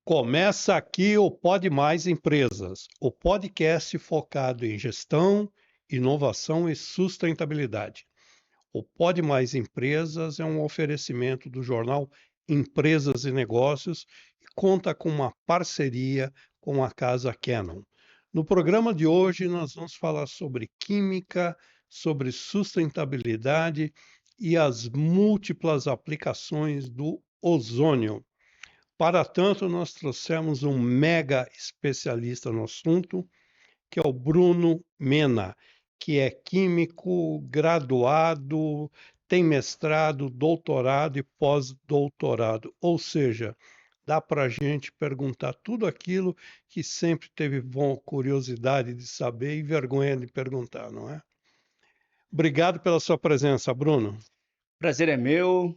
Começa aqui o Pode Mais Empresas, o podcast focado em gestão, inovação e sustentabilidade. O Pode Mais Empresas é um oferecimento do jornal Empresas e Negócios e conta com uma parceria com a Casa Canon. No programa de hoje, nós vamos falar sobre química, sobre sustentabilidade e as múltiplas aplicações do ozônio. Para tanto, nós trouxemos um mega especialista no assunto, que é o Bruno Mena, que é químico, graduado, tem mestrado, doutorado e pós-doutorado. Ou seja, dá para a gente perguntar tudo aquilo que sempre teve curiosidade de saber e vergonha de perguntar, não é? Obrigado pela sua presença, Bruno. Prazer é meu,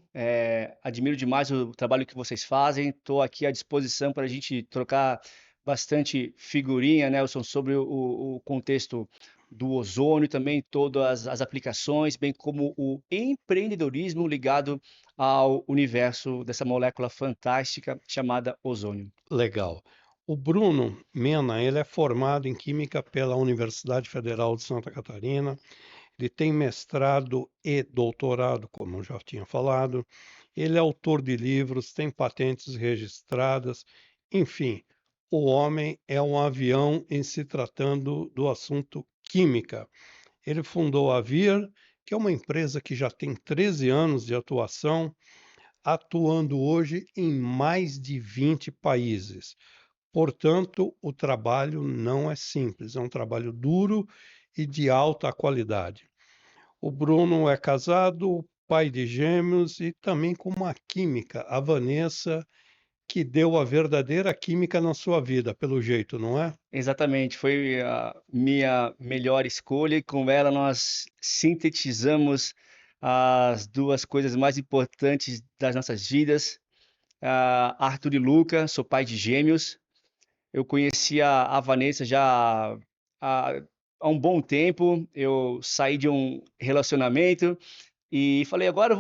admiro demais o trabalho que vocês fazem. Estou aqui à disposição para a gente trocar bastante figurinha, Nelson, sobre o contexto do ozônio, também todas as aplicações, bem como o empreendedorismo ligado ao universo dessa molécula fantástica chamada ozônio. Legal. O Bruno Mena, ele é formado em Química pela Universidade Federal de Santa Catarina. Ele tem mestrado e doutorado, como eu já tinha falado. Ele é autor de livros, tem patentes registradas. Enfim, o homem é um avião em se tratando do assunto química. Ele fundou a Vir, que é uma empresa que já tem 13 anos de atuação, atuando hoje em mais de 20 países. Portanto, o trabalho não é simples, é um trabalho duro e de alta qualidade. O Bruno é casado, pai de gêmeos e também com uma química, a Vanessa, que deu a verdadeira química na sua vida, pelo jeito, não é? Exatamente, foi a minha melhor escolha e com ela nós sintetizamos as duas coisas mais importantes das nossas vidas. Arthur e Luca, sou pai de gêmeos. Eu conhecia a Vanessa já há, há um bom tempo. Eu saí de um relacionamento e falei, agora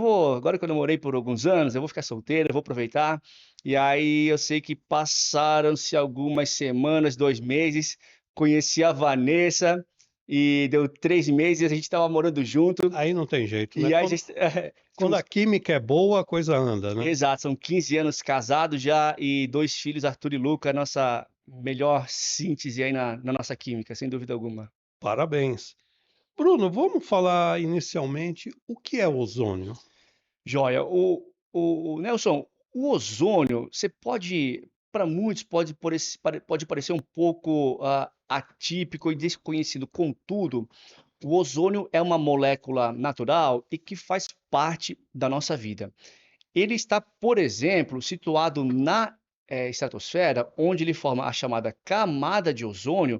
que eu namorei por alguns anos, eu vou ficar solteiro, eu vou aproveitar. E aí eu sei que passaram-se algumas semanas, 2 meses, conheci a Vanessa e deu 3 meses, a gente estava morando junto. Aí não tem jeito, né? E aí, Quando a química é boa, a coisa anda, né? exato, são 15 anos casados já e 2 filhos, Arthur e Luca, a nossa melhor síntese aí na nossa química, sem dúvida alguma. Parabéns. Bruno, vamos falar inicialmente o que é ozônio? Joia. O Nelson, o ozônio, você pode, para muitos, pode parecer um pouco atípico e desconhecido. Contudo, o ozônio é uma molécula natural e que faz parte da nossa vida. Ele está, por exemplo, situado na estratosfera, onde ele forma a chamada camada de ozônio,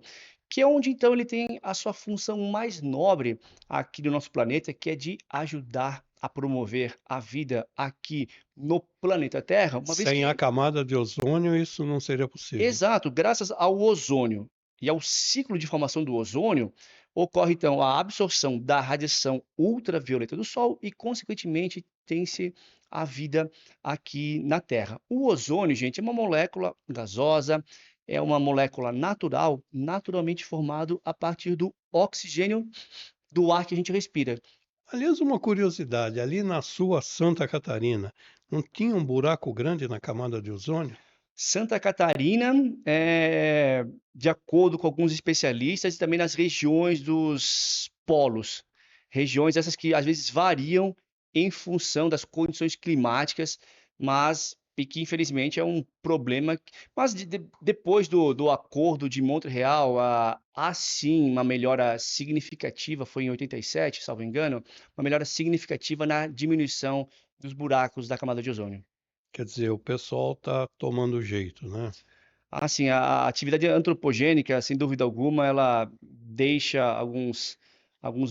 que é onde então ele tem a sua função mais nobre aqui do nosso planeta, que é de ajudar a promover a vida aqui no planeta Terra, uma vez Sem a que, camada de ozônio, isso não seria possível. exato, graças ao ozônio e ao ciclo de formação do ozônio, ocorre então a absorção da radiação ultravioleta do Sol e, consequentemente, tem-se a vida aqui na Terra. O ozônio, gente, é uma molécula gasosa, é uma molécula natural, naturalmente formado a partir do oxigênio do ar que a gente respira. Aliás, uma curiosidade, ali na sua Santa Catarina, não tinha um buraco grande na camada de ozônio? Santa Catarina, de acordo com alguns especialistas, e também nas regiões dos polos, regiões essas que às vezes variam em função das condições climáticas, mas e que infelizmente é um problema. Mas depois do Acordo de Montreal, há sim uma melhora significativa, foi em 87, salvo engano, uma melhora significativa na diminuição dos buracos da camada de ozônio. Quer dizer, o pessoal está tomando jeito, né? Assim, a atividade antropogênica, sem dúvida alguma, ela deixa alguns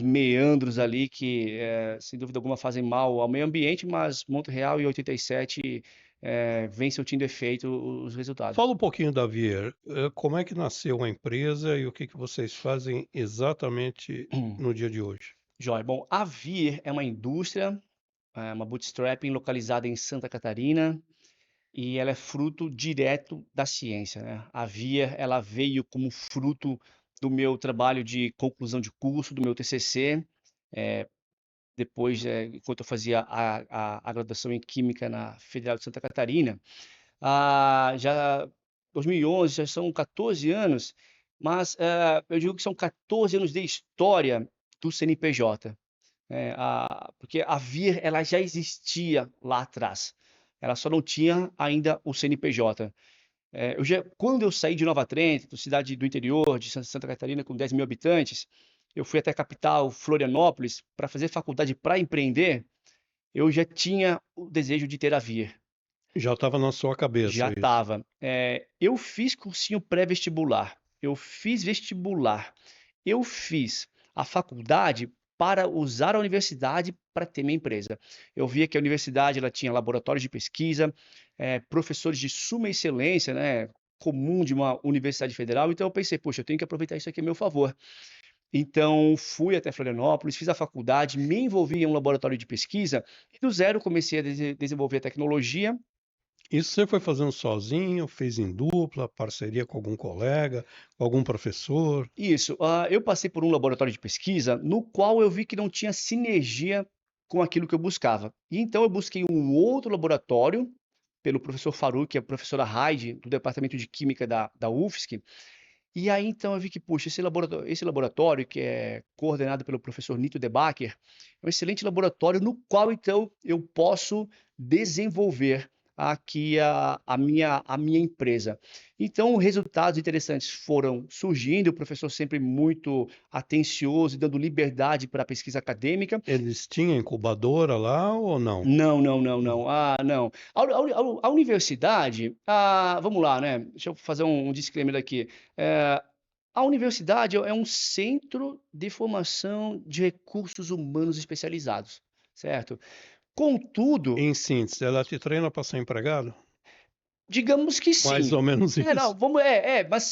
meandros ali que, sem dúvida alguma, fazem mal ao meio ambiente, mas Montreal e 87 vem surtindo efeito os resultados. Fala um pouquinho da Vier. Como é que nasceu a empresa e o que vocês fazem exatamente no dia de hoje? Joia. Bom, a Vir é uma indústria, uma bootstrapping localizada em Santa Catarina. e ela é fruto direto da ciência, né. A Via, ela veio como fruto do meu trabalho de conclusão de curso, do meu TCC, eh, depois, enquanto eu fazia a graduação em Química na Federal de Santa Catarina. Já 2011, já são 14 anos, mas, eu digo que são 14 anos de história do CNPJ, porque a Vir, ela já existia lá atrás, ela só não tinha ainda o CNPJ. Quando eu saí de Nova Trento, cidade do interior de Santa Catarina com 10.000 habitantes, eu fui até a capital, Florianópolis, para fazer faculdade para empreender, eu já tinha o desejo de ter a Vir. Já estava na sua cabeça Já isso. estava. Eu fiz cursinho pré-vestibular, eu fiz vestibular, eu fiz a faculdade para usar a universidade para ter minha empresa. Eu via que a universidade ela tinha laboratórios de pesquisa, professores de suma excelência, né, comum de uma universidade federal, então eu pensei: "Poxa, eu tenho que aproveitar isso aqui a meu favor". Então fui até Florianópolis, fiz a faculdade, me envolvi em um laboratório de pesquisa e do zero comecei a desenvolver a tecnologia. Isso você foi fazendo sozinho, fez em dupla, parceria com algum colega, com algum professor? Isso. Eu passei por um laboratório de pesquisa no qual eu vi que não tinha sinergia com aquilo que eu buscava. E então eu busquei um outro laboratório pelo professor Faruk, a professora Heidi, do departamento de Química da UFSC. E aí então eu vi que, puxa, esse laboratório, que é coordenado pelo professor Nito De Backer, é um excelente laboratório no qual então eu posso desenvolver aqui a minha empresa. Então, resultados interessantes foram surgindo, o professor sempre muito atencioso e dando liberdade para a pesquisa acadêmica. Eles tinham incubadora lá ou não? Não, não, não, Não. não. Não. A universidade, vamos lá, né, deixa eu fazer um disclaimer aqui. A universidade é um centro de formação de recursos humanos especializados, certo? Contudo, Em síntese, ela te treina para ser empregado? digamos que Mais ou sim. menos Não, isso. mas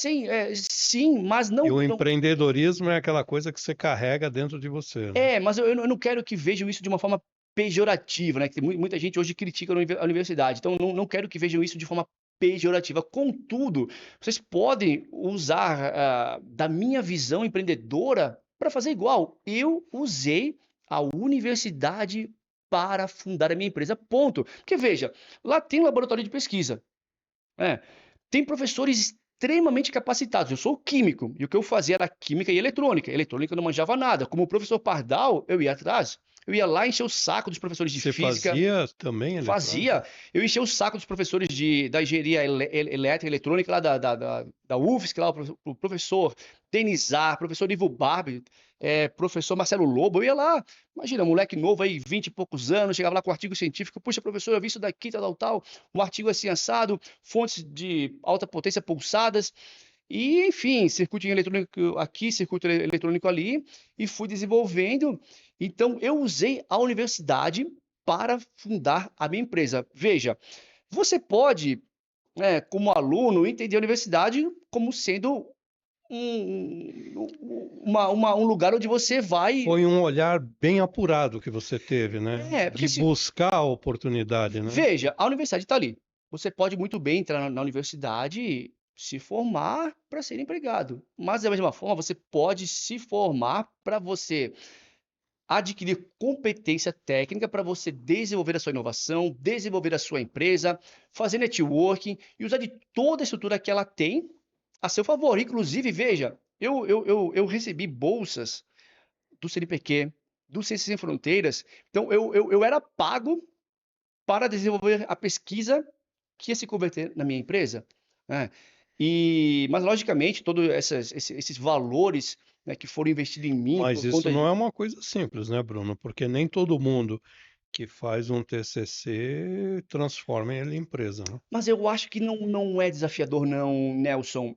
sim, mas E não o não empreendedorismo é aquela coisa que você carrega dentro de você, né. mas eu não quero que vejam isso de uma forma pejorativa, né, que muita gente hoje critica a universidade, então não quero que vejam isso de forma pejorativa. Contudo, vocês podem usar, da minha visão empreendedora para fazer igual. Eu usei a universidade para fundar a minha empresa, ponto. Porque veja, lá tem um laboratório de pesquisa, né, tem professores extremamente capacitados. Eu sou químico, e o que eu fazia era química e eletrônica. Eletrônica eu não manjava nada. Como o professor Pardal, eu ia atrás. Eu ia lá encher o saco dos professores de Você física. fazia também eletrônica? Fazia. Eu enchia o saco dos professores da engenharia elétrica e eletrônica lá da UFSC, lá, o professor Denizar, professor Ivo Barbi, professor Marcelo Lobo. Eu ia lá, imagina, moleque novo aí, 20 e poucos anos, chegava lá com artigo científico. Puxa, professor, eu vi isso daqui, tal, tal, tal. Um artigo assim assado, fontes de alta potência pulsadas. E, enfim, circuito eletrônico aqui, circuito eletrônico ali, e fui desenvolvendo. Então, eu usei a universidade para fundar a minha empresa. Veja, você pode, como aluno, entender a universidade como sendo um lugar onde você vai. Foi um olhar bem apurado que você teve, né, Porque de se. buscar a oportunidade, né. Veja, a universidade está ali. Você pode muito bem entrar na universidade e se formar para ser empregado. Mas, da mesma forma, você pode se formar para você adquirir competência técnica para você desenvolver a sua inovação, desenvolver a sua empresa, fazer networking e usar de toda a estrutura que ela tem a seu favor. Inclusive, veja, eu recebi bolsas do CNPq, do Ciências Sem Fronteiras, então eu era pago para desenvolver a pesquisa que ia se converter na minha empresa, né. Mas logicamente todos esses valores, né, que foram investidos em mim Mas por isso conta não de. é uma coisa simples, né, Bruno, porque nem todo mundo que faz um TCC transforma ele em empresa, né. Mas eu acho que não é desafiador não, Nelson.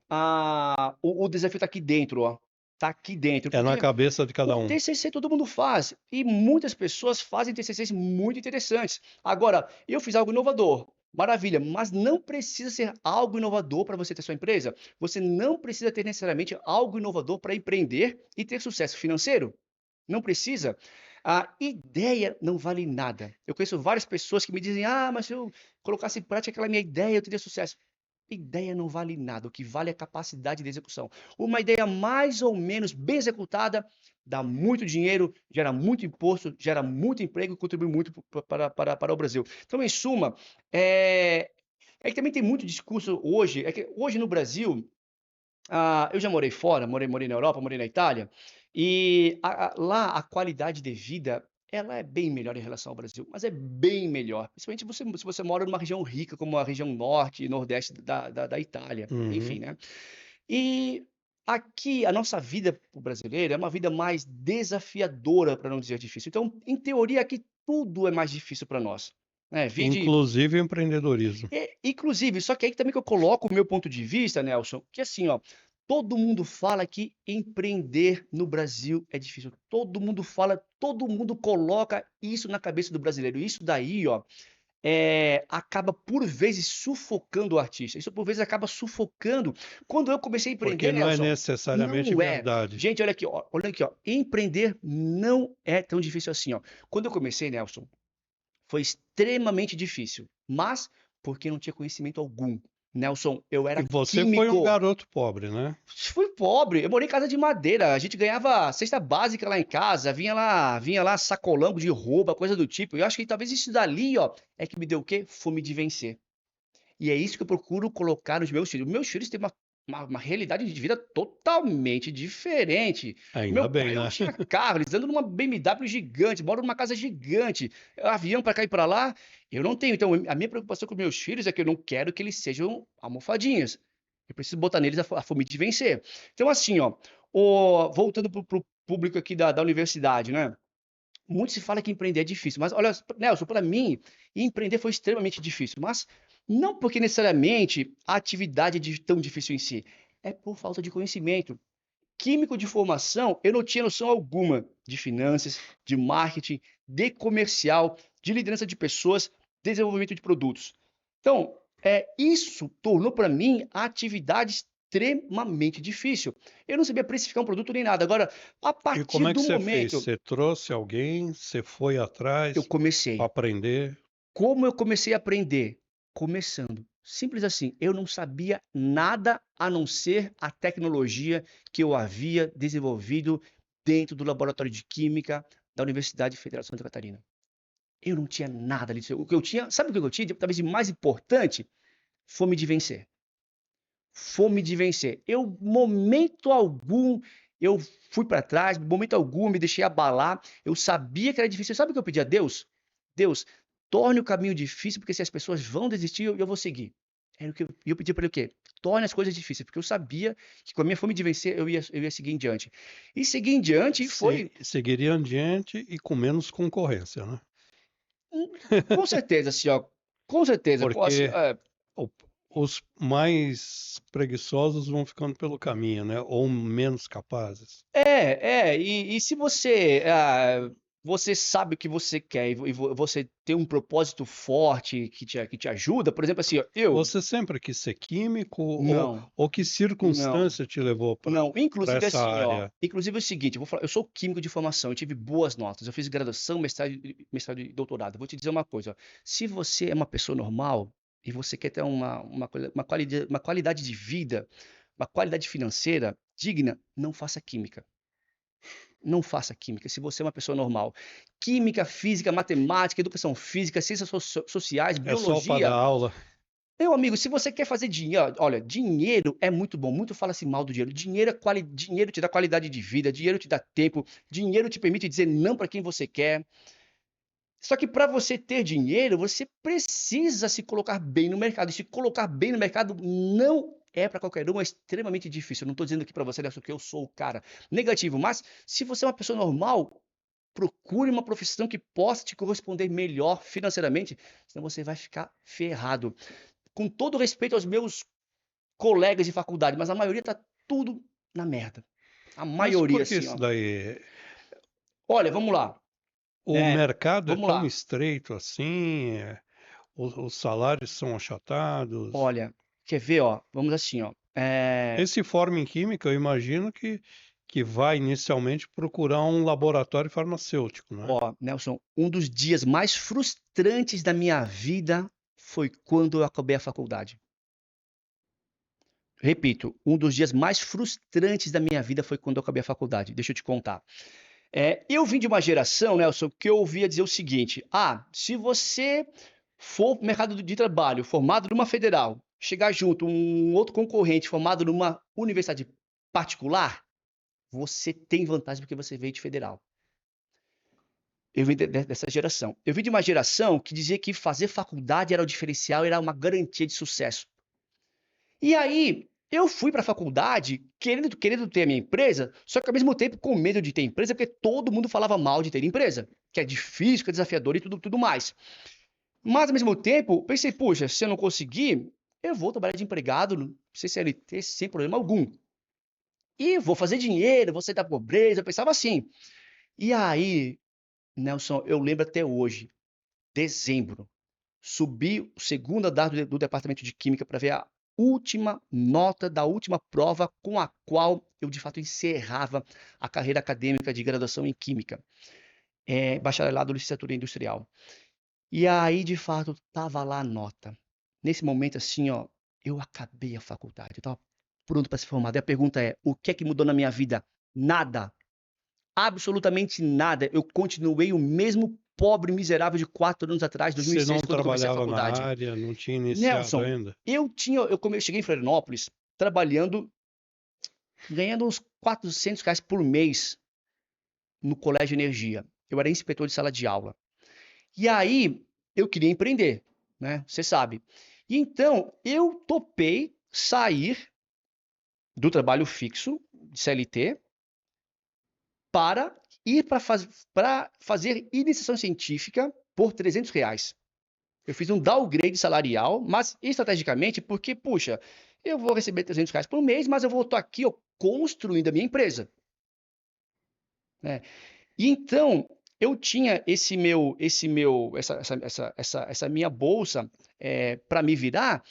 O desafio está aqui dentro, ó. Tá aqui dentro, É na porque cabeça de cada o um. TCC todo mundo faz e muitas pessoas fazem TCCs muito interessantes. Agora, eu fiz algo inovador, maravilha, mas não precisa ser algo inovador para você ter sua empresa. Você não precisa ter necessariamente algo inovador para empreender e ter sucesso financeiro. Não precisa. A ideia não vale nada. Eu conheço várias pessoas que me dizem: ah, mas se eu colocasse em prática aquela minha ideia, eu teria sucesso. Ideia não vale nada, o que vale é a capacidade de execução. Uma ideia mais ou menos bem executada dá muito dinheiro, gera muito imposto, gera muito emprego e contribui muito para o Brasil. Então, em suma, é que também tem muito discurso hoje, é que hoje no Brasil, eu já morei fora, morei na Europa, morei na Itália, e lá a qualidade de vida, ela é bem melhor em relação ao Brasil, mas é bem melhor, principalmente se você mora numa região rica, como a região norte e nordeste da Itália, enfim, Uhum. né? E aqui a nossa vida pro brasileiro é uma vida mais desafiadora, para não dizer difícil. Então, em teoria, aqui tudo é mais difícil para nós, né? Vide Inclusive o empreendedorismo. inclusive, só que aí também que eu coloco o meu ponto de vista, Nelson, que assim, ó, todo mundo fala que empreender no Brasil é difícil. Todo mundo fala, todo mundo coloca isso na cabeça do brasileiro. Isso daí, ó, acaba por vezes sufocando o artista. Isso por vezes acaba sufocando. Quando eu comecei a empreender, Porque não é Nelson, necessariamente não é. verdade. Gente, olha aqui, ó. Empreender não é tão difícil assim, ó. Quando eu comecei, Nelson, foi extremamente difícil, mas porque não tinha conhecimento algum. Nelson, eu E era você foi um químico. garoto pobre, né? Fui pobre, eu morei em casa de madeira. A gente ganhava cesta básica lá em casa, vinha lá sacolambo de roupa, coisa do tipo. Eu acho que talvez isso dali, ó, é que me deu o quê? Fome de vencer. E é isso que eu procuro colocar nos meus filhos. Meus filhos têm uma realidade de vida totalmente diferente. Meu Ainda bem, pai não né? tinha carro, eles andam numa BMW gigante, moram numa casa gigante, avião para cá e para lá. Eu não tenho. Então, a minha preocupação com meus filhos é que eu não quero que eles sejam almofadinhas. Eu preciso botar neles a fome de vencer. Então, assim, ó, voltando para o público aqui da universidade, né? Muito se fala que empreender é difícil, mas olha, Nelson, para mim, empreender foi extremamente difícil, mas não porque necessariamente a atividade é tão difícil em si, é por falta de conhecimento. Químico de formação, eu não tinha noção alguma de finanças, de marketing, de comercial, de liderança de pessoas, desenvolvimento de produtos. Então, isso tornou para mim a atividade extremamente difícil. Eu não sabia precificar um produto nem nada. Agora, a E partir como é que do você fez? momento Você trouxe alguém? Você foi eu atrás para comecei. aprender? Como eu comecei a aprender? Começando. Simples assim, eu não sabia nada a não ser a tecnologia que eu havia desenvolvido dentro do laboratório de química da Universidade Federal de Santa Catarina. Eu não tinha nada disso. O que eu tinha, sabe o que eu tinha? Talvez de mais importante, fome de vencer. Fome de vencer. Momento algum, eu fui para trás, momento algum, me deixei abalar. Eu sabia que era difícil. Sabe o que eu pedi a Deus? Deus, torne o caminho difícil, porque se as pessoas vão desistir, eu vou seguir. Era o que eu pedi para ele o quê? Torne as coisas difíceis, porque eu sabia que com a minha fome de vencer eu ia seguir em diante. E seguir em diante foi, Seguiria adiante e com menos concorrência, né? com certeza, assim, ó, com certeza, assim, Porque o- os mais preguiçosos vão ficando pelo caminho, né? Ou menos capazes. e se você sabe o que você quer e você tem um propósito forte que te ajuda, por exemplo, assim, ó, Você sempre quis ser químico não, ou que não, circunstância te levou não, para inclusive essa assim, ó, área? inclusive é o seguinte, eu vou falar, eu sou químico de formação, eu tive boas notas, eu fiz graduação, mestrado e doutorado. Vou te dizer uma coisa, ó, se você é uma pessoa normal e você quer ter uma qualidade de vida, uma qualidade financeira digna, não faça química. Não faça química, se você é uma pessoa normal. Química, física, matemática, educação física, ciências sociais, É só para dar biologia. aula? Meu amigo, se você quer fazer dinheiro, olha, dinheiro é muito bom. Muito fala-se mal do dinheiro. Dinheiro te dá qualidade de vida, dinheiro te dá tempo, dinheiro te permite dizer não para quem você quer. Só que para você ter dinheiro, você precisa se colocar bem no mercado. E se colocar bem no mercado não é para qualquer um, é extremamente difícil. Eu não estou dizendo aqui para você, Nelson, que eu sou o cara negativo, mas se você é uma pessoa normal, procure uma profissão que possa te corresponder melhor financeiramente, senão você vai ficar ferrado. Com todo respeito aos meus colegas de faculdade, mas a maioria tá tudo na merda. A Mas maioria, por que assim, isso ó. daí? Olha, vamos lá. O mercado é Vamos tão lá. estreito assim, os salários são achatados. Olha, quer ver, ó? Vamos assim, ó. Quem se forma em química, eu imagino que que vai inicialmente procurar um laboratório farmacêutico, não é? Ó, Nelson, um dos dias mais frustrantes da minha vida foi quando eu acabei a faculdade. Repito, um dos dias mais frustrantes da minha vida foi quando eu acabei a faculdade. Deixa eu te contar. Eu vim de uma geração, Nelson, que eu ouvia dizer o seguinte: se você for pro mercado de trabalho formado numa federal, chegar junto um outro concorrente formado numa universidade particular, você tem vantagem porque você veio de federal. Eu vim dessa geração. Eu vim de uma geração que dizia que fazer faculdade era o diferencial, era uma garantia de sucesso. E aí, eu fui para a faculdade querendo ter a minha empresa, só que ao mesmo tempo com medo de ter empresa, porque todo mundo falava mal de ter empresa, que é difícil, que é desafiador e tudo mais. Mas ao mesmo tempo, pensei, puxa, se eu não conseguir, eu vou trabalhar de empregado, CLT, sem problema algum. E vou fazer dinheiro, vou sair da pobreza, eu pensava assim. E aí, Nelson, eu lembro até hoje, dezembro, subi o segundo andar do departamento de química para ver a última nota da última prova com a qual eu de fato encerrava a carreira acadêmica de graduação em química, bacharelado licenciatura industrial. E aí, de fato, tava lá a nota. Nesse momento, assim, ó, eu acabei a faculdade, eu tava pronto para se formar. E a pergunta é: o que é que mudou na minha vida? Nada. Absolutamente nada. Eu continuei o mesmo pobre miserável de 4 anos atrás, Você não 2006, quando eu comecei a trabalhava na faculdade. área, não tinha iniciado Nelson, ainda? eu cheguei em Florianópolis trabalhando, ganhando uns R$ 400 por mês no Colégio Energia. Eu era inspetor de sala de aula. E aí eu queria empreender, né? Você sabe. E então eu topei sair do trabalho fixo, de CLT, para ir para fazer iniciação científica por R$ 300. Eu fiz um downgrade salarial, mas estrategicamente porque, puxa, eu vou receber R$ 300 por mês, mas eu vou estar aqui ó, construindo a minha empresa. Né? E então, eu tinha essa minha bolsa para me virar,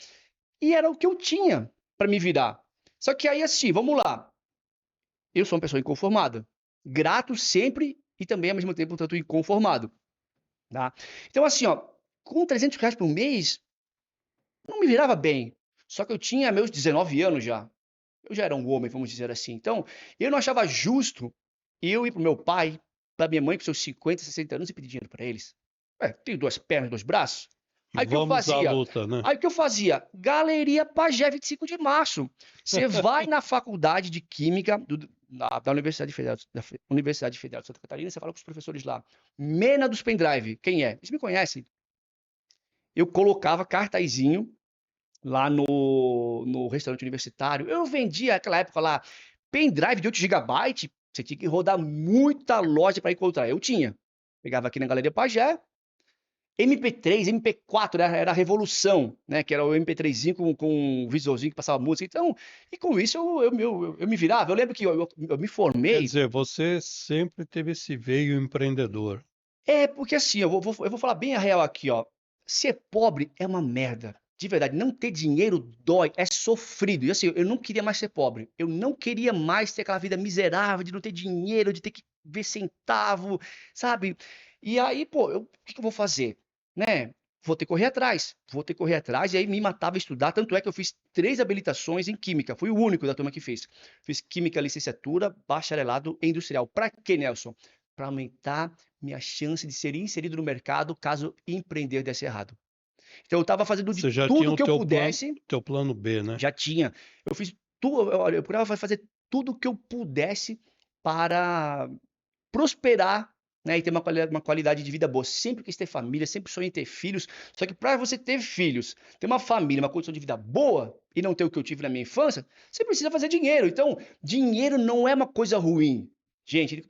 e era o que eu tinha para me virar. Só que aí, assim, vamos lá. Eu sou uma pessoa inconformada. Grato sempre e também, ao mesmo tempo, um tanto inconformado. Tá? Então, assim, ó, com R$ 300 por mês, não me virava bem. Só que eu tinha meus 19 anos já. Eu já era um homem, vamos dizer assim. Então, eu não achava justo eu ir pro meu pai, para minha mãe com seus 50, 60 anos e pedir dinheiro para eles. Tenho 2 pernas, 2 braços. E Aí o que eu vamos à fazia? luta, né? Galeria Pagé 25 de março. Você vai na faculdade de Química da Universidade Federal de Santa Catarina, você fala com os professores lá. Mena dos pendrive, quem é? Eles me conhecem. Eu colocava cartazinho lá no restaurante universitário. Eu vendia naquela época lá pendrive de 8 GB. Você tinha que rodar muita loja para encontrar. Eu tinha. Pegava aqui na Galeria Pagé. MP3, MP4 era a revolução, né? Que era o MP3zinho com um visorzinho que passava música. Então, e com isso eu me virava. Eu lembro que eu me Quer formei. dizer, você sempre teve esse veio empreendedor. Porque assim, eu vou falar bem a real aqui, ó. Ser pobre é uma merda. De verdade, não ter dinheiro dói, é sofrido. E assim, eu não queria mais ser pobre. Eu não queria mais ter aquela vida miserável de não ter dinheiro, de ter que ver centavo, sabe? E aí, pô, o que que eu vou fazer? Né? Vou ter que correr atrás. Vou ter que correr atrás. E aí me matava estudar. Tanto é que eu fiz 3 habilitações em Química. Fui o único da turma que fez. Fiz Química licenciatura, bacharelado em Industrial. Pra quê, Nelson? Para aumentar minha chance de ser inserido no mercado caso empreender desse errado. Então eu estava fazendo de Você já tinha tudo o que eu plano, pudesse, teu plano B, né? já tinha. Eu fiz tudo, olha, eu procurava fazer tudo que eu pudesse para prosperar, né, e ter uma qualidade de vida boa. Sempre quis ter família, sempre sonhei em ter filhos. Só que para você ter filhos, ter uma família, uma condição de vida boa e não ter o que eu tive na minha infância, você precisa fazer dinheiro. Então, dinheiro não é uma coisa ruim. Gente,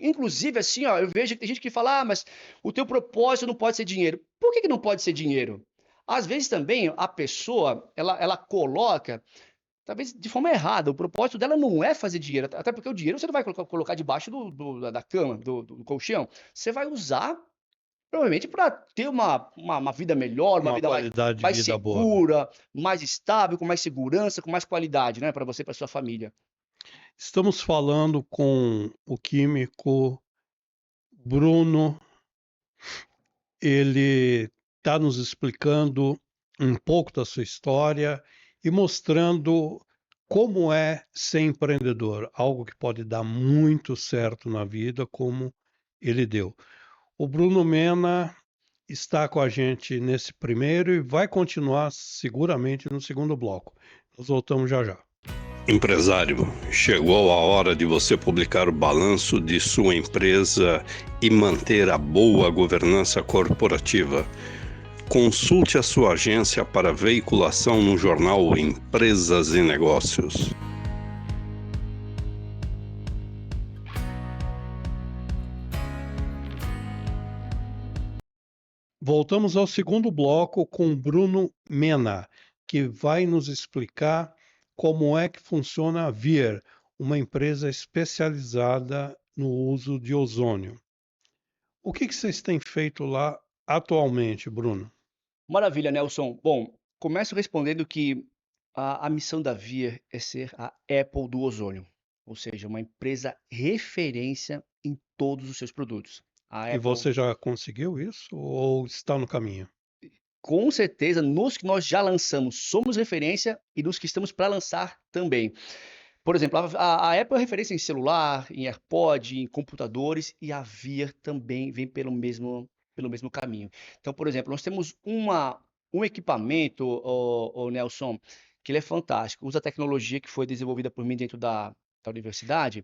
inclusive assim, ó, eu vejo que tem gente que fala, mas o teu propósito não pode ser dinheiro. Por que não pode ser dinheiro? Às vezes também a pessoa, ela coloca talvez de forma errada. O propósito dela não é fazer dinheiro, até porque o dinheiro você não vai colocar debaixo da cama, do colchão. Você vai usar, provavelmente, para ter uma vida melhor, uma Uma vida qualidade de mais vida boa, né? segura, mais estável, com mais segurança, com mais qualidade, né? Para você e para sua família. Estamos falando com o químico Bruno. Ele está nos explicando um pouco da sua história e mostrando como é ser empreendedor, algo que pode dar muito certo na vida, como ele deu. O Bruno Mena está com a gente nesse primeiro e vai continuar seguramente no segundo bloco. Nós voltamos já já. Empresário, chegou a hora de você publicar o balanço de sua empresa e manter a boa governança corporativa. Consulte a sua agência para veiculação no jornal Empresas e Negócios. Voltamos ao segundo bloco com Bruno Mena, que vai nos explicar como é que funciona a Vier, uma empresa especializada no uso de ozônio. O que vocês têm feito lá atualmente, Bruno? Maravilha, Nelson. Bom, começo respondendo que a missão da Via é ser a Apple do ozônio, ou seja, uma empresa referência em todos os seus produtos. A E Apple, você já conseguiu isso ou está no caminho? com certeza, nos que nós já lançamos, somos referência e nos que estamos para lançar também. Por exemplo, a Apple é referência em celular, em AirPod, em computadores, e a Via também vem pelo mesmo caminho. Então, por exemplo, nós temos um equipamento, o Nelson, que ele é fantástico, usa tecnologia que foi desenvolvida por mim dentro da universidade,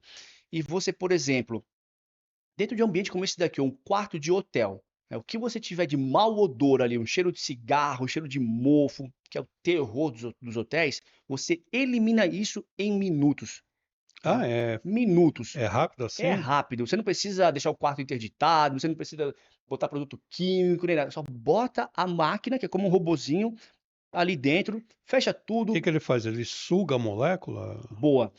e você, por exemplo, dentro de um ambiente como esse daqui, um quarto de hotel, né, o que você tiver de mau odor ali, um cheiro de cigarro, um cheiro de mofo, que é o terror dos hotéis, você elimina isso em minutos, Ah, tá? Minutos. é rápido É assim? rápido, você não precisa deixar o quarto interditado, você não precisa botar produto químico, nem nada, só bota a máquina, que é como um robozinho, ali dentro, fecha O que tudo, que ele faz? Ele suga a molécula? boa.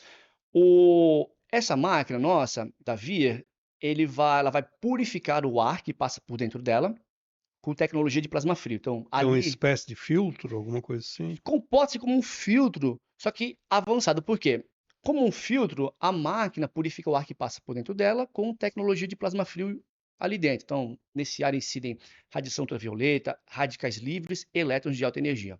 Essa máquina nossa, da Vier, ela vai purificar o ar que passa por dentro dela com tecnologia de plasma frio. Então, É uma ali, espécie de filtro, alguma coisa assim? comporta-se como um filtro, só que avançado. Por quê? Como um filtro, a máquina purifica o ar que passa por dentro dela com tecnologia de plasma frio ali dentro. Então, nesse ar incidem radiação ultravioleta, radicais livres, elétrons de alta energia.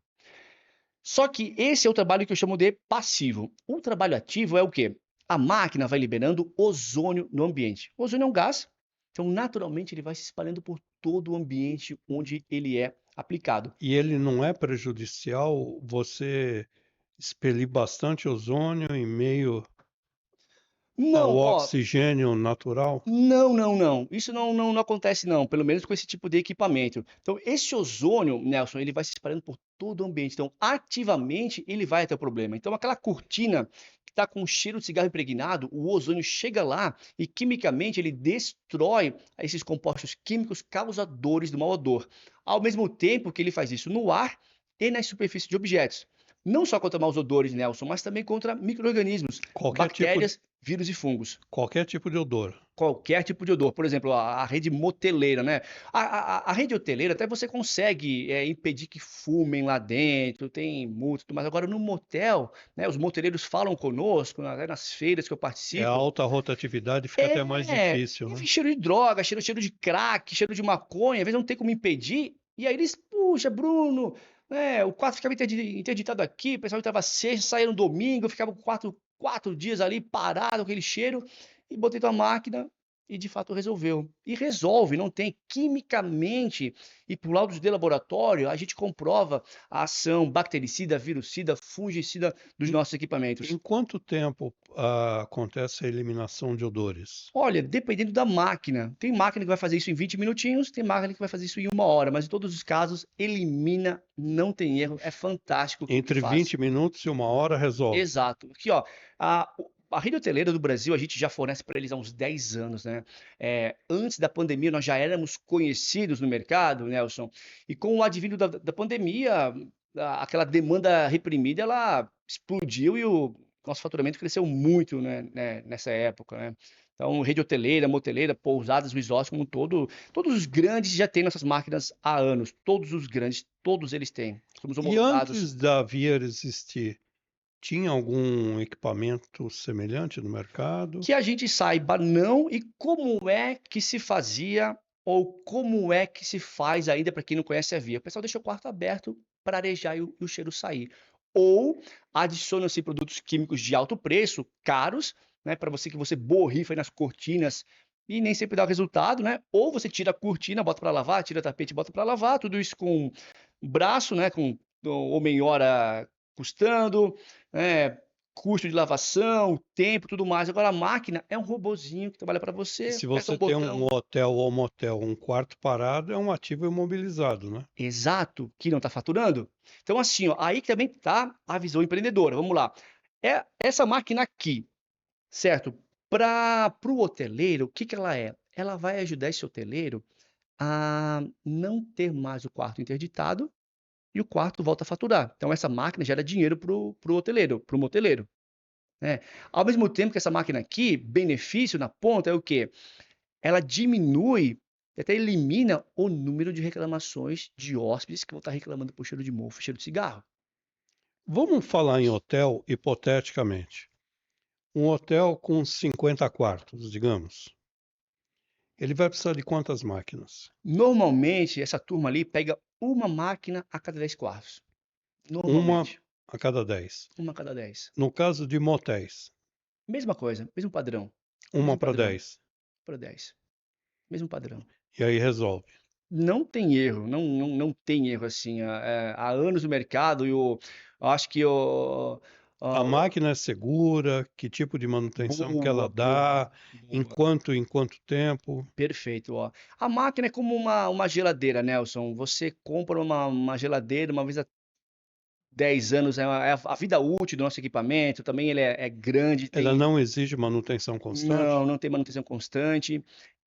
Só que esse é o trabalho que eu chamo de passivo. O trabalho ativo é o quê? A máquina vai liberando ozônio no ambiente. O ozônio é um gás, então naturalmente ele vai se espalhando por todo o ambiente onde ele é aplicado. E ele não é prejudicial você expelir bastante ozônio em meio ao Não, ó, oxigênio natural? não, não, não. Isso não acontece não, pelo menos com esse tipo de equipamento. Então, esse ozônio, Nelson, ele vai se espalhando por todo o ambiente. Então, ativamente, ele vai ter problema. Então, aquela cortina que está com cheiro de cigarro impregnado, o ozônio chega lá e quimicamente ele destrói esses compostos químicos causadores do mau odor. Ao mesmo tempo que ele faz isso no ar e nas superfícies de objetos. Não só contra maus odores, Nelson, mas também contra micro-organismos, Qualquer tipo de, bactérias, vírus e fungos. qualquer tipo de odor. Qualquer tipo de odor. Por exemplo, a rede moteleira, né? A rede hoteleira até você consegue impedir que fumem lá dentro, tem multa, e tudo mais. Agora, no motel, né, os moteleiros falam conosco, nas feiras que eu É a participo. alta rotatividade, fica até mais difícil, né? Enfim, cheiro de droga, cheiro de crack, cheiro de maconha, às vezes não tem como impedir. E aí eles, puxa, Bruno, né, o quarto ficava interditado aqui, o pessoal estava sexta, saía no domingo, ficava quatro dias ali parado, aquele cheiro, e botei tua máquina e de fato resolveu. E resolve, não tem. Quimicamente, e por laudos de laboratório, a gente comprova a ação bactericida, virucida, fungicida dos Em, nossos equipamentos. em quanto tempo acontece a eliminação de odores? Olha, dependendo da máquina. Tem máquina que vai fazer isso em 20 minutinhos, tem máquina que vai fazer isso em 1 hora, mas em todos os casos, elimina, não tem erro, é fantástico o que Entre faz. 20 minutos e 1 hora resolve. Exato. Aqui, ó, a rede hoteleira do Brasil, a gente já fornece para eles há uns 10 anos, né? Antes da pandemia, nós já éramos conhecidos no mercado, Nelson, e com o advento da pandemia, aquela demanda reprimida, ela explodiu e o nosso faturamento cresceu muito, né, nessa época, né? Então, rede hoteleira, moteleira, pousadas, resorts como um todo, todos os grandes já têm nossas máquinas há anos, todos os grandes, todos eles têm. Somos E homologados. antes da Vier existir, Tinha algum equipamento semelhante no mercado? Que a gente saiba não, e como é que se fazia ou como é que se faz ainda para quem não conhece a via. O pessoal deixa o quarto aberto para arejar e o cheiro sair. Ou adiciona-se produtos químicos de alto preço, caros, né, para você que você borrifa aí nas cortinas e nem sempre dá resultado, né? Ou você tira a cortina, bota para lavar, tira o tapete, bota para lavar, tudo isso com braço, né, com homem-hora custando, custo de lavação, tempo, tudo mais. Agora a máquina é um robozinho que trabalha para E você, se aperta um você tem um botão. hotel ou motel, um quarto parado, é um ativo imobilizado, né? Exato, que não está faturando. Então, assim, ó, aí que também está a visão empreendedora. Vamos lá. Essa máquina aqui, certo? Para o hoteleiro, o que que ela é? Ela vai ajudar esse hoteleiro a não ter mais o quarto interditado e o quarto volta a faturar. Então, essa máquina gera dinheiro para o hoteleiro, para o moteleiro. Né? Ao mesmo tempo que essa máquina aqui, benefício na ponta é o quê? Ela diminui, até elimina o número de reclamações de hóspedes que vão estar reclamando por cheiro de mofo, cheiro de cigarro. Vamos falar em hotel hipoteticamente. Um hotel com 50 quartos, digamos. Ele vai precisar de quantas máquinas? Normalmente, essa turma ali pega uma máquina a cada 10 quartos. Uma Normalmente, a cada 10. uma a cada 10. No caso de motéis, Mesma coisa, mesmo padrão. uma Mesmo para padrão, 10. para 10. Mesmo padrão. E aí resolve. Não tem erro, não tem erro assim. Há anos no mercado e eu acho que A a- máquina é segura? Que tipo de manutenção que ela boa, boa, dá? boa. Em quanto tempo? Perfeito, ó. A máquina é como uma geladeira, Nelson. Você compra uma geladeira uma vez a 10 anos, é a vida útil do nosso equipamento. Também ele é grande, Ela tem. não exige manutenção constante? Não tem manutenção constante.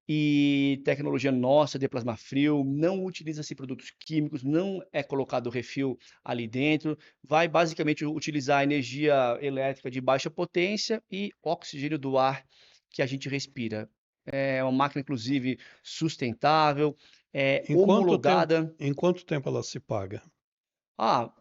E tecnologia nossa de plasma frio, não utiliza-se produtos químicos, não é colocado refil ali dentro. Vai basicamente utilizar energia elétrica de baixa potência e oxigênio do ar que a gente respira. É uma máquina, inclusive, sustentável, Em quanto tempo, homologada. em quanto tempo ela se paga? Ah,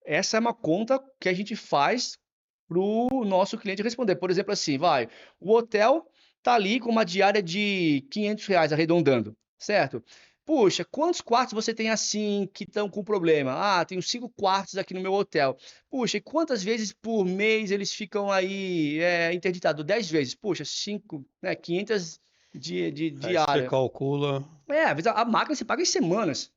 essa é uma conta que a gente faz para o nosso cliente responder. Por exemplo, assim, vai, o hotel tá ali com uma diária de R$ 500 arredondando, certo? Puxa, quantos quartos você tem assim que estão com problema? Ah, tenho 5 quartos aqui no meu hotel. Puxa, e quantas vezes por mês eles ficam aí interditados? 10 vezes. Puxa, 5, né? 500 de Aí você diária. calcula. Às vezes a máquina se paga em semanas.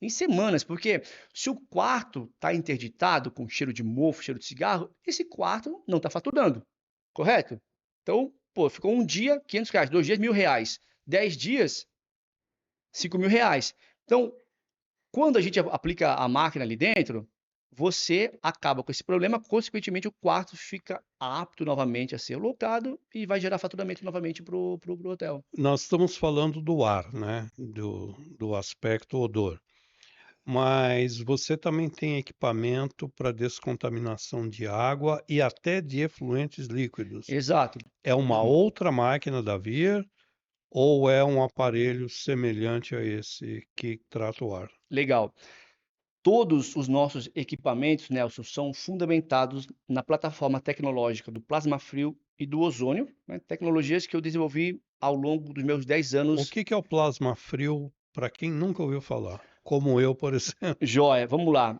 Em semanas, porque se o quarto está interditado com cheiro de mofo, cheiro de cigarro, esse quarto não está faturando, correto? Então, pô, ficou um dia, R$ 500, 2 dias, R$ 1.000, 10 dias, R$ 5.000. Então, quando a gente aplica a máquina ali dentro, você acaba com esse problema, consequentemente o quarto fica apto novamente a ser locado e vai gerar faturamento novamente pro hotel. Nós estamos falando do ar, né? Do aspecto odor. Mas você também tem equipamento para descontaminação de água e até de efluentes líquidos. Exato. É uma outra máquina da Via ou é um aparelho semelhante a esse que trata o ar? Legal. Todos os nossos equipamentos, Nelson, são fundamentados na plataforma tecnológica do plasma frio e do ozônio, né, tecnologias que eu desenvolvi ao longo dos meus 10 O anos. que que é o plasma frio para quem nunca ouviu falar? Como eu, por exemplo. Joia, vamos lá.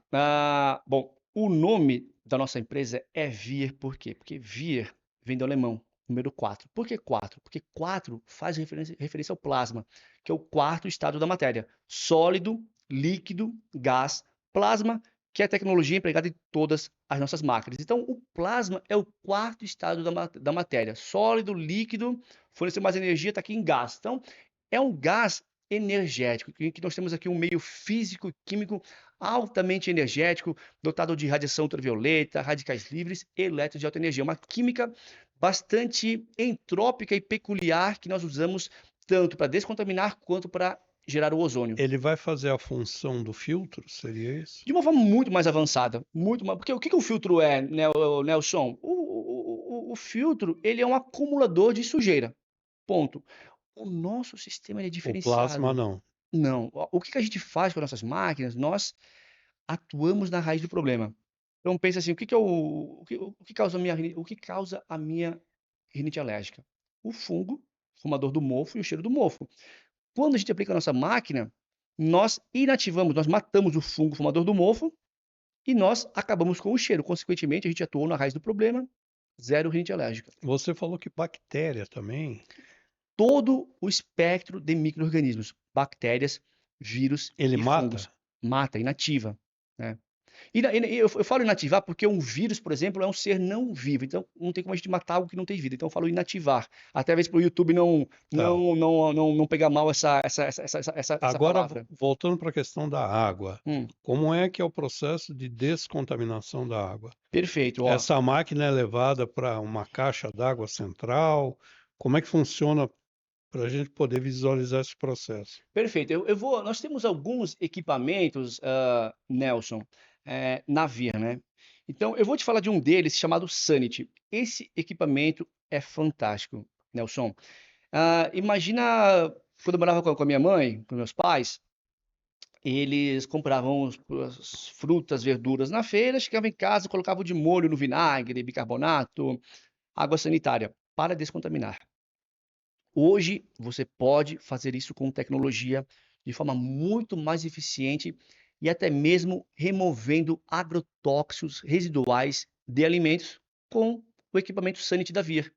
Bom, o nome da nossa empresa é Vier, por quê? Porque Vier vem do alemão, número 4. Por que 4? Porque 4 faz referência ao plasma, que é o quarto estado da matéria: sólido, líquido, gás, plasma, que é a tecnologia empregada em todas as nossas máquinas. Então, o plasma é o quarto estado da matéria: sólido, líquido, fornecer mais energia, está aqui em gás. Então, é um gás energético, que nós temos aqui um meio físico e químico altamente energético, dotado de radiação ultravioleta, radicais livres e elétrons de alta energia. Uma química bastante entrópica e peculiar que nós usamos tanto para descontaminar quanto para gerar o ozônio. Ele vai fazer a função do filtro, seria isso? De uma forma muito mais avançada, muito mais. Porque o que o filtro é, Nelson? O filtro ele é um acumulador de sujeira. Ponto. O nosso sistema ele é O plasma diferenciado. não. Não. O que que a gente faz com as nossas máquinas? Nós atuamos na raiz do problema. Então pensa assim, o que causa a minha rinite alérgica? O fungo, formador do mofo e o cheiro do mofo. Quando a gente aplica a nossa máquina, nós inativamos, nós matamos o fungo formador do mofo e nós acabamos com o cheiro. Consequentemente, a gente atuou na raiz do problema, zero rinite alérgica. Você falou que bactéria também, Todo o espectro de micro-organismos, bactérias, vírus ele e mata? fungos. Mata, inativa, né. Eu falo inativar porque um vírus, por exemplo, é um ser não vivo, então não tem como a gente matar algo que não tem vida, então eu falo inativar. Até mesmo para o YouTube não Tá. não não não não pegar mal essa Agora, palavra. voltando para a questão da água, Hum, como é que é o processo de descontaminação da água? perfeito, ó. Essa máquina é levada para uma caixa d'água central? Como é que funciona para a gente poder visualizar esse processo? Perfeito. Nós temos alguns equipamentos, Nelson, na Via, né. Então eu vou te falar de um deles chamado Sanity. Esse equipamento é fantástico, Nelson. Imagina quando eu morava com a minha mãe, com meus pais, eles compravam as frutas, verduras na feira, chegavam em casa, colocavam de molho no vinagre, bicarbonato, água sanitária, para descontaminar. Hoje, você pode fazer isso com tecnologia de forma muito mais eficiente e até mesmo removendo agrotóxicos residuais de alimentos com o equipamento Sanity da Via.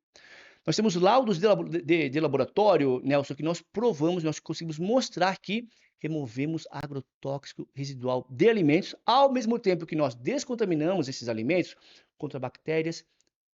Nós temos laudos de laboratório, Nelson, que nós provamos, nós conseguimos mostrar que removemos agrotóxico residual de alimentos, ao mesmo tempo que nós descontaminamos esses alimentos contra bactérias,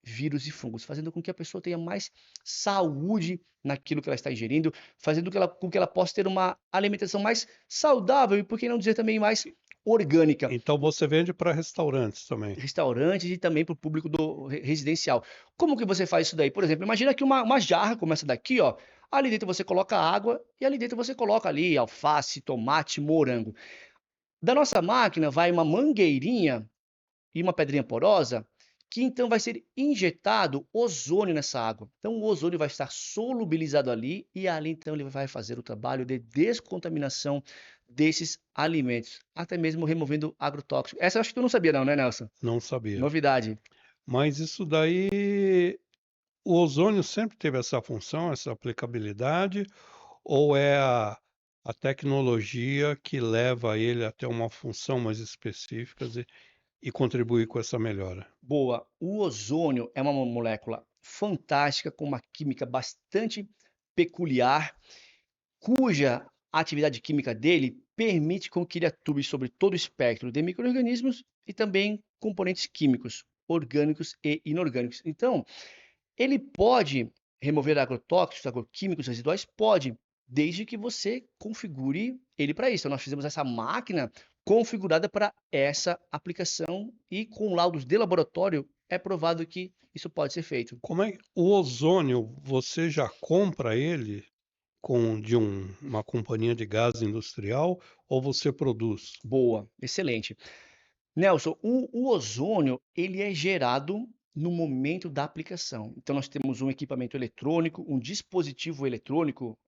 vírus e fungos, fazendo com que a pessoa tenha mais saúde naquilo que ela está ingerindo, fazendo com que ela possa ter uma alimentação mais saudável e, por que não dizer, também mais orgânica. Então você vende para restaurantes também? Restaurantes e também para o público do residencial. Como que você faz isso daí? Por exemplo, imagina que uma jarra como essa daqui, ó, ali dentro você coloca água e ali dentro você coloca ali alface, tomate, morango. Da nossa máquina vai uma mangueirinha e uma pedrinha porosa, que então vai ser injetado ozônio nessa água. Então o ozônio vai estar solubilizado ali e ali então ele vai fazer o trabalho de descontaminação desses alimentos, até mesmo removendo agrotóxico. Essa eu acho que tu não sabia não, né, Nelson? Não sabia. Novidade. Mas isso daí, o ozônio sempre teve essa função, essa aplicabilidade, ou é a tecnologia que leva ele a ter uma função mais específica e contribuir com essa melhora? Boa. O ozônio é uma molécula fantástica com uma química bastante peculiar, cuja atividade química dele permite com que ele atue sobre todo o espectro de micro-organismos e também componentes químicos, orgânicos e inorgânicos. Então, ele pode remover agrotóxicos, agroquímicos residuais? Pode, desde que você configure ele para isso. Então, nós fizemos essa máquina configurada para essa aplicação e com laudos de laboratório é provado que isso pode ser feito. Como é o ozônio, você já compra ele de uma companhia de gás industrial ou você produz? Boa, excelente. Nelson, o ozônio ele é gerado no momento da aplicação. Então, nós temos um equipamento eletrônico, um dispositivo eletrônico,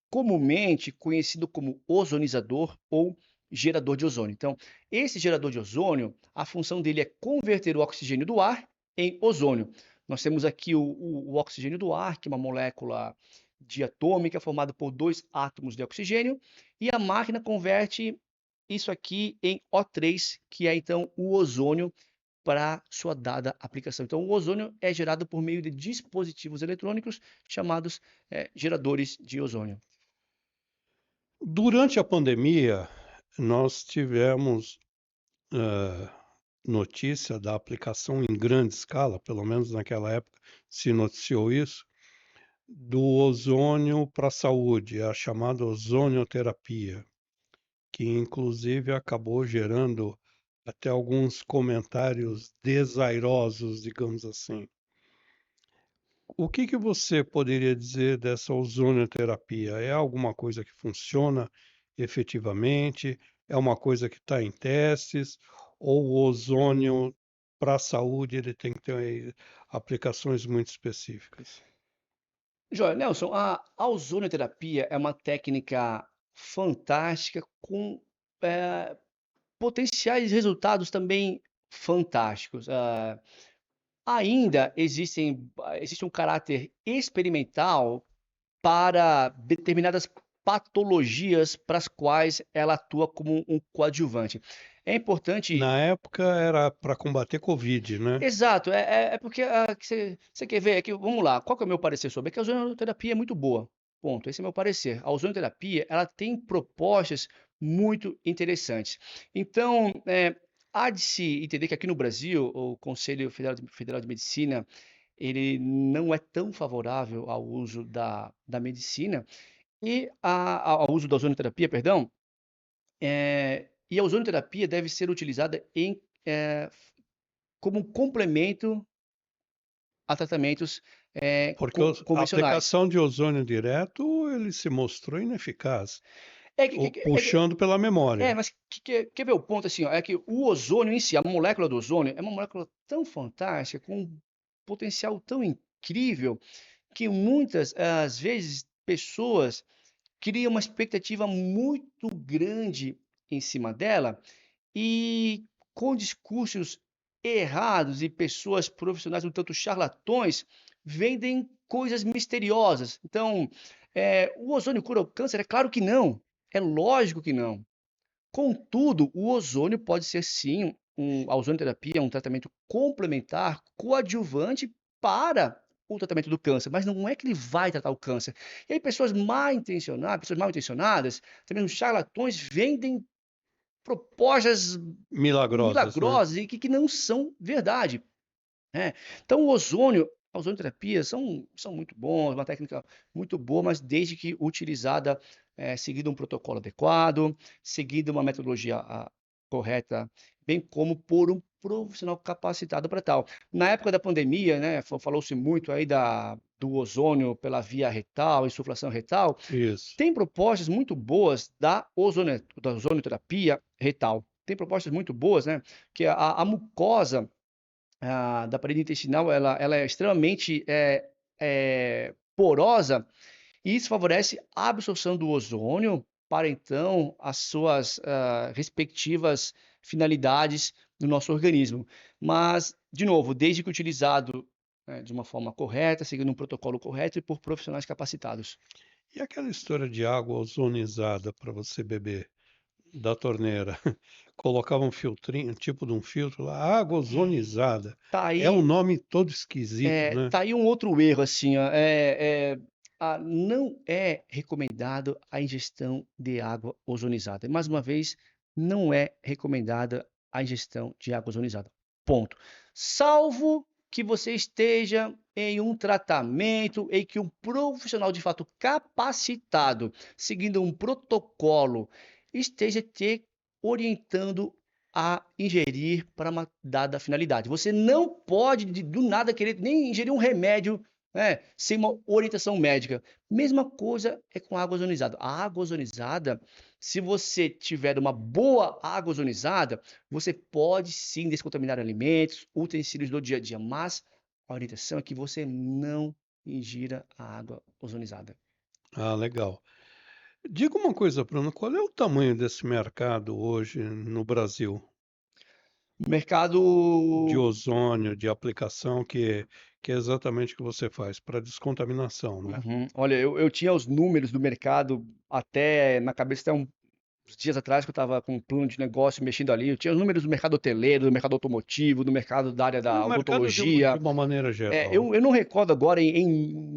comumente conhecido como ozonizador ou gerador de ozônio. Então, esse gerador de ozônio, a função dele é converter o oxigênio do ar em ozônio. Nós temos aqui o oxigênio do ar, que é uma molécula diatômica formada por dois átomos de oxigênio, e a máquina converte isso aqui em O3, que é então o ozônio para sua dada aplicação. Então, o ozônio é gerado por meio de dispositivos eletrônicos chamados geradores de ozônio. Durante a pandemia, nós tivemos notícia da aplicação em grande escala, pelo menos naquela época se noticiou isso, do ozônio para a saúde, a chamada ozonioterapia, que inclusive acabou gerando até alguns comentários desairosos, digamos assim. O que que você poderia dizer dessa ozonioterapia? É alguma coisa que funciona efetivamente? É uma coisa que está em testes? Ou o ozônio para a saúde ele tem que ter aplicações muito específicas? Joia, Nelson, a ozonioterapia é uma técnica fantástica com potenciais resultados também fantásticos. Ainda existe um caráter experimental para determinadas patologias para as quais ela atua como um coadjuvante. É importante. Na época era para combater Covid, né? Exato, é porque que você quer ver, é que, vamos lá, qual que é o meu parecer sobre? É que a ozonoterapia é muito boa, ponto, esse é o meu parecer. A ozonoterapia, ela tem propostas muito interessantes. Então, há de se entender que aqui no Brasil, o Conselho Federal de Medicina, ele não é tão favorável ao uso da medicina e ao uso da ozonoterapia, perdão, e a ozonoterapia deve ser utilizada como um complemento a tratamentos, Porque a convencionais. aplicação de ozônio direto, ele se mostrou ineficaz, É que que que é que puxando pela memória. mas quer ver o ponto, assim, ó, é que o ozônio em si, a molécula do ozônio, é uma molécula tão fantástica, com um potencial tão incrível, que muitas, às vezes, pessoas criam uma expectativa muito grande em cima dela e com discursos errados e pessoas profissionais um tanto charlatões vendem coisas misteriosas. Então, o ozônio cura o câncer? É claro que não. É lógico que não. Contudo, o ozônio pode ser sim, a ozonoterapia é um tratamento complementar, coadjuvante para o tratamento do câncer, mas não é que ele vai tratar o câncer. E aí pessoas mal intencionadas, também os charlatões vendem propostas Milagrosas, né? milagrosas e que não são verdade, né. Então o ozônio a ozonoterapia são muito bons, uma técnica muito boa, mas desde que utilizada, seguindo um protocolo adequado, seguindo uma metodologia correta, bem como por um profissional capacitado para tal. Na época da pandemia, né, falou-se muito aí do ozônio pela via retal, insuflação retal, Isso. tem propostas muito boas da ozonoterapia retal. Tem propostas muito boas, né, que a mucosa, da parede intestinal, ela é extremamente, porosa, e isso favorece a absorção do ozônio para, então, as suas, respectivas finalidades no nosso organismo. Mas, de novo, desde que utilizado, de uma forma correta, seguindo um protocolo correto e por profissionais capacitados. E aquela história de água ozonizada para você beber da torneira? Colocava um filtrinho, tipo de um filtro lá, água ozonizada. Tá É um aí nome todo esquisito, né? tá aí um outro erro, assim, ó, não é recomendado a ingestão de água ozonizada. Mais uma vez, não é recomendada a ingestão de água ozonizada, ponto. Salvo que você esteja em um tratamento em que um profissional de fato capacitado, seguindo um protocolo, esteja te orientando a ingerir para uma dada finalidade. Você não pode, do nada, querer nem ingerir um remédio, né, sem uma orientação médica. Mesma coisa é com água ozonizada. A água ozonizada, se você tiver uma boa água ozonizada, você pode sim descontaminar alimentos, utensílios do dia a dia, mas a orientação é que você não ingira a água ozonizada. Ah, legal. Diga uma coisa, Bruno, qual é o tamanho desse mercado hoje no Brasil? De Mercado. ozônio, de aplicação, que é exatamente o que você faz, para descontaminação, né? Uhum. Olha, eu tinha os números do mercado até na cabeça até uns dias atrás que eu estava com um plano de negócio mexendo ali, eu tinha os números do mercado hoteleiro, do mercado automotivo, do mercado da área No da mercado de odontologia. uma maneira geral. Eu não recordo agora em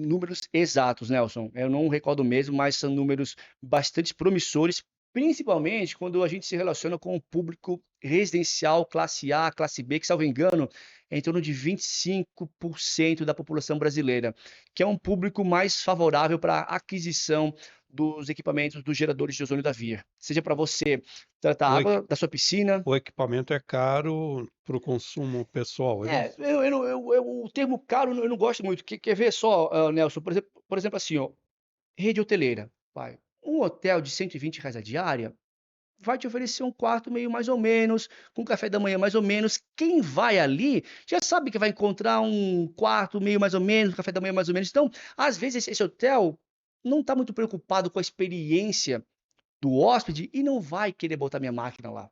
números exatos, Nelson, eu não recordo mesmo, mas são números bastante promissores, principalmente quando a gente se relaciona com o público residencial classe A, classe B, que, salvo engano, é em torno de 25% da população brasileira, que é um público mais favorável para a aquisição dos equipamentos dos geradores de ozônio da Via. Seja para você tratar a O equi água da sua piscina. o equipamento é caro para o consumo pessoal, é isso? O termo caro eu não gosto muito. Quer ver só, Nelson, por exemplo, assim, ó, rede hoteleira, vai, um hotel de R$ 120 a diária vai te oferecer um quarto meio mais ou menos, com café da manhã mais ou menos. Quem vai ali já sabe que vai encontrar um quarto meio mais ou menos, café da manhã mais ou menos. Então, às vezes, esse hotel não está muito preocupado com a experiência do hóspede e não vai querer botar minha máquina lá.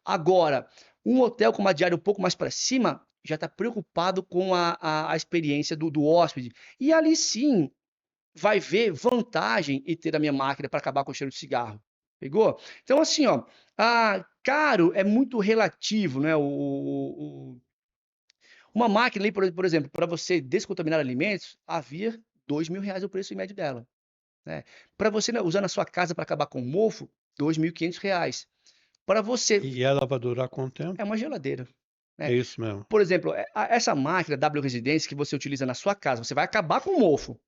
Agora, Um hotel com uma diária um pouco mais para cima já está preocupado com a experiência do hóspede. E ali sim vai ver vantagem em ter a minha máquina para acabar com o cheiro de cigarro. Pegou? Então, assim, ó, caro é muito relativo, né? Uma máquina ali, por exemplo, para você descontaminar alimentos, havia R$ 2.000 o preço médio dela. Né? Para você usar na sua casa para acabar com o mofo, R$ 2.500. Para você, E ela vai durar quanto é tempo? uma geladeira. É Né? isso mesmo. Por exemplo, essa máquina W Residência que você utiliza na sua casa, você vai acabar com o mofo.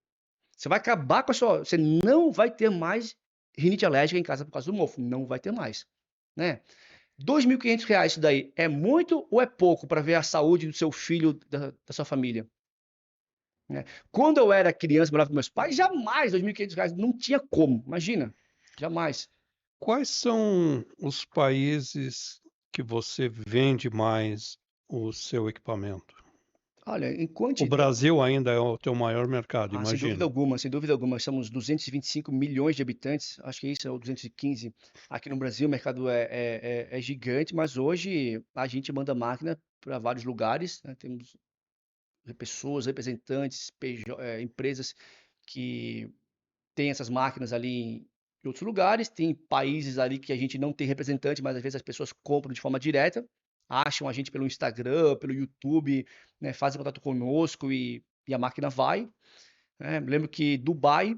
Você vai acabar com a sua. Você não vai ter mais rinite alérgica em casa por causa do mofo. Não vai ter mais. Né? R$ 2.500 isso daí é muito ou é pouco para ver a saúde do seu filho, da sua família? Né? Quando eu era criança, morava com meus pais, jamais R$ 2.500 não tinha como. Imagina, jamais. Quais são os países que você vende mais o seu equipamento? Olha, em O quantidade. Brasil ainda é o teu maior mercado, Sem dúvida imagino. alguma, sem dúvida alguma. Somos 225 milhões de habitantes, acho que isso é o 215. Aqui no Brasil o mercado é gigante, mas hoje a gente manda máquina para vários lugares, né? Temos pessoas, representantes, empresas que têm essas máquinas ali em outros lugares, tem países ali que a gente não tem representante, mas às vezes as pessoas compram de forma direta, acham a gente pelo Instagram, pelo YouTube, né? Fazem contato conosco e a máquina vai. Me lembro que Dubai,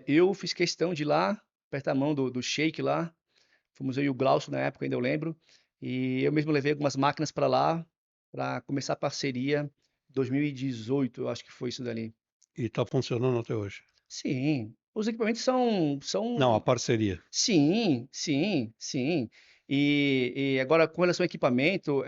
eu fiz questão de ir lá, apertar a mão do Sheik lá. Fomos eu e o Glaucio na época, ainda eu lembro. E eu mesmo levei algumas máquinas para lá, para começar a parceria. 2018, eu acho que foi isso dali. E está funcionando até hoje. Sim, os equipamentos são. Não, a parceria. Sim, sim, sim. E agora, com relação ao equipamento,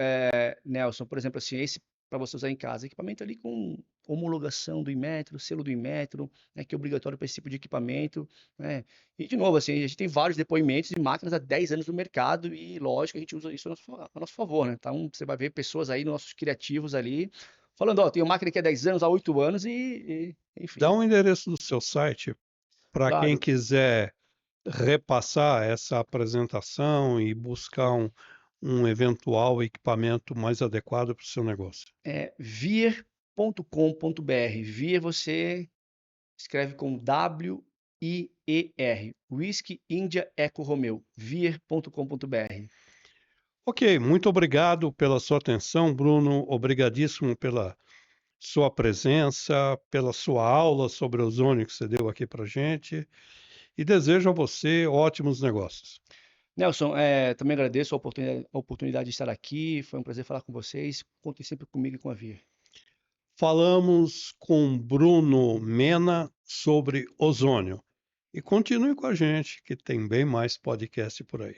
Nelson, por exemplo, assim, esse para você usar em casa, equipamento ali com homologação do Inmetro, selo do Inmetro, né, que é obrigatório para esse tipo de equipamento, né? E, de novo, assim, a gente tem vários depoimentos de máquinas há 10 anos no mercado e, lógico, a gente usa isso a nosso favor, né? Então, você vai ver pessoas aí, nossos criativos ali, falando, ó, tenho máquina que há 10 anos, há 8 anos Dá enfim, um endereço do seu site para quem claro. quiser repassar essa apresentação e buscar um eventual equipamento mais adequado para o seu negócio. É vir.com.br. Vir você escreve com WIER. Whisky India Eco Romeo. vir.com.br. Ok, muito obrigado pela sua atenção, Bruno. Obrigadíssimo pela sua presença, pela sua aula sobre ozônio que você deu aqui para gente. E desejo a você ótimos negócios. Nelson, também agradeço a oportunidade de estar aqui. Foi um prazer falar com vocês. Contem sempre comigo e com a Vir. Falamos com Bruno Mena sobre ozônio. E continue com a gente, que tem bem mais podcast por aí.